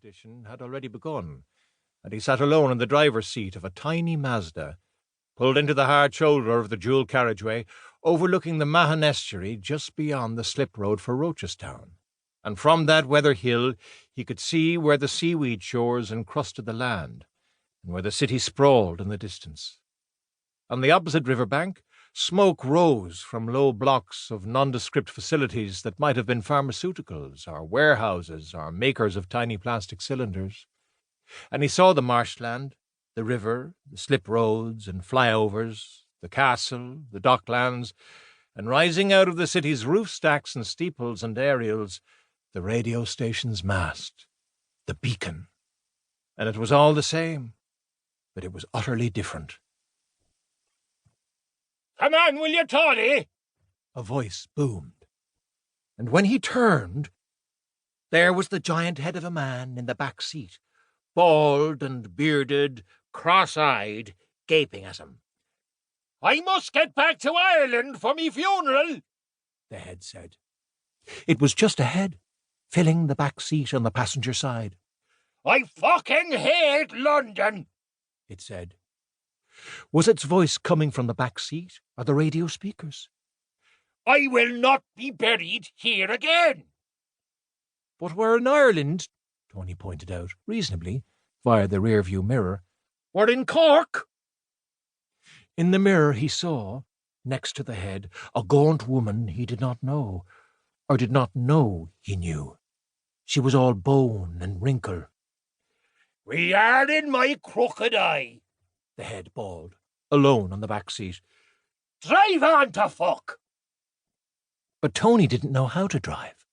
expedition had already begun, and he sat alone in the driver's seat of a tiny Mazda, pulled into the hard shoulder of the dual carriageway, overlooking the Mahon estuary just beyond the slip road for Rochestown. And from that weather hill he could see where the seaweed shores encrusted the land, and where the city sprawled in the distance. On the opposite river bank, smoke rose from low blocks of nondescript facilities that might have been pharmaceuticals or warehouses or makers of tiny plastic cylinders. And he saw the marshland, the river, the slip roads and flyovers, the castle, the docklands, and rising out of the city's roof stacks and steeples and aerials, the radio station's mast, the beacon. And it was all the same, but it was utterly different. "Come on, will you, Tony?" A voice boomed. And when he turned, there was the giant head of a man in the back seat, bald and bearded, cross-eyed, gaping at him. "I must get back to Ireland for me funeral," the head said. It was just a head, filling the back seat on the passenger side. "I fucking hate London," it said. Was its voice coming from the back seat or the radio speakers? "I will not be buried here again." But we're in Ireland, Tony pointed out, reasonably, via the rear-view mirror. "We're in Cork." In the mirror he saw, next to the head, a gaunt woman he did not know, or did not know he knew. She was all bone and wrinkle. "We are in my crooked eye," the head bawled, alone on the back seat. "Drive on to fuck." But Tony didn't know how to drive.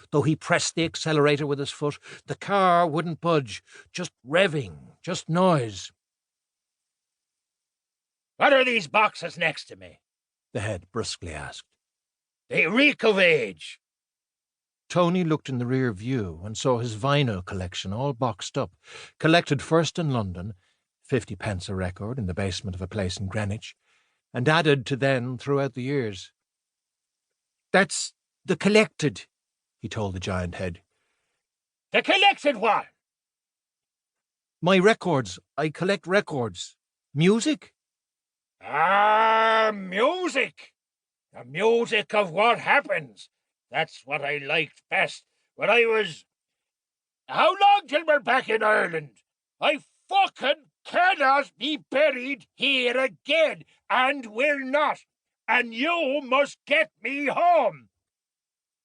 Though he pressed the accelerator with his foot, the car wouldn't budge, just revving, just noise. "What are these boxes next to me?" the head brusquely asked. "They reek of age." Tony looked in the rear view and saw his vinyl collection all boxed up, collected first in London, 50p a record in the basement of a place in Greenwich, and added to then throughout the years. "That's the collected," he told the giant head. "The collected what?" "My records. I collect records. Music?" "Ah, music. The music of what happens. That's what I liked best when I was... How long till we're back in Ireland? I fucking cannot be buried here again, and will not. And you must get me home."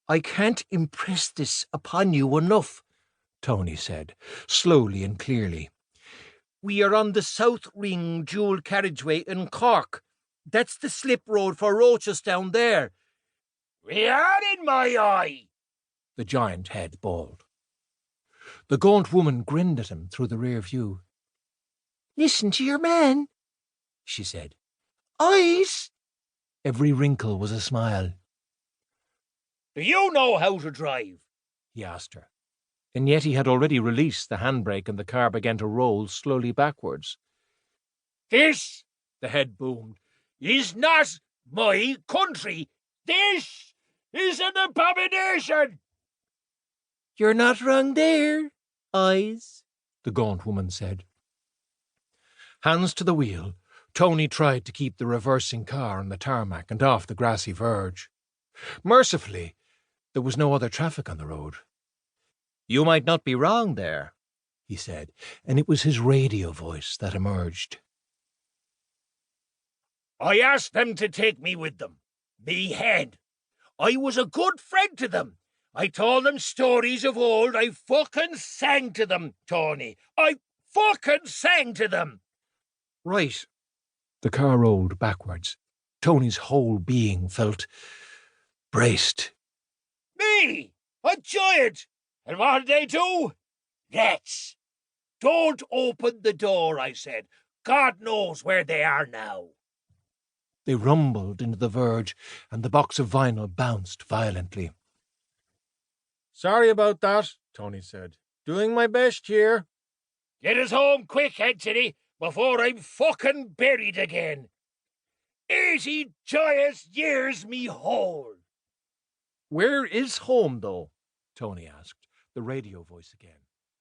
"I can't impress this upon you enough," Tony said, slowly and clearly. "We are on the South Ring dual carriageway in Cork. That's the slip road for Rochestown there." "We are in my eye," the giant head bawled. The gaunt woman grinned at him through the rear view. "Listen to your man," she said. "Eyes." Every wrinkle was a smile. "Do you know how to drive?" he asked her. And yet he had already released the handbrake and the car began to roll slowly backwards. "This," the head boomed, "is not my country. This is an abomination." "You're not wrong there, Eyes," the gaunt woman said. Hands to the wheel, Tony tried to keep the reversing car on the tarmac and off the grassy verge. Mercifully, there was no other traffic on the road. "You might not be wrong there," he said, and it was his radio voice that emerged. "I asked them to take me with them. Me head. I was a good friend to them. I told them stories of old. I fucking sang to them, Tony. I fucking sang to them." "Right." The car rolled backwards. Tony's whole being felt braced. "Me, a giant. And what did they do? Let's. Don't open the door," I said. "God knows where they are now." They rumbled into the verge, and the box of vinyl bounced violently. "Sorry about that," Tony said. "Doing my best here." "Get us home quick, Anthony, before I'm fucking buried again. 80 joyous years me whole." "Where is home, though?" Tony asked, the radio voice again.